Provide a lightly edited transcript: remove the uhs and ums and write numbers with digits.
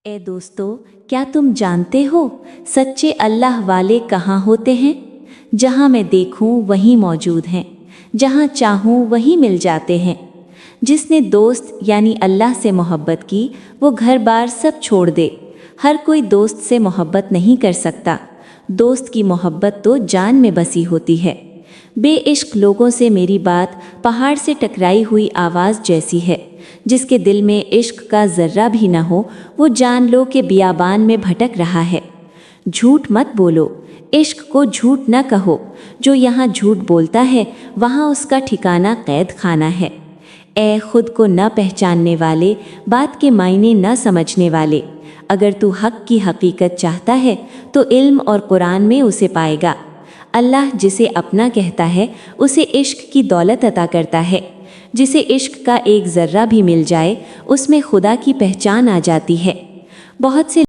اے دوستو، کیا تم جانتے ہو سچے اللہ والے کہاں ہوتے ہیں؟ جہاں میں دیکھوں وہیں موجود ہیں، جہاں چاہوں وہیں مل جاتے ہیں۔ جس نے دوست یعنی اللہ سے محبت کی وہ گھر بار سب چھوڑ دے۔ ہر کوئی دوست سے محبت نہیں کر سکتا، دوست کی محبت تو جان میں بسی ہوتی ہے۔ بے عشق لوگوں سے میری بات پہاڑ سے ٹکرائی ہوئی آواز جیسی ہے۔ جس کے دل میں عشق کا ذرہ بھی نہ ہو وہ جان لو کہ بیابان میں بھٹک رہا ہے۔ جھوٹ مت بولو، عشق کو جھوٹ نہ کہو۔ جو یہاں جھوٹ بولتا ہے وہاں اس کا ٹھکانہ قید خانہ ہے۔ اے خود کو نہ پہچاننے والے، بات کے معنی نہ سمجھنے والے، اگر تو حق کی حقیقت چاہتا ہے تو علم اور قرآن میں اسے پائے گا۔ اللہ جسے اپنا کہتا ہے اسے عشق کی دولت عطا کرتا ہے۔ جسے عشق کا ایک ذرہ بھی مل جائے اس میں خدا کی پہچان آ جاتی ہے۔ بہت سے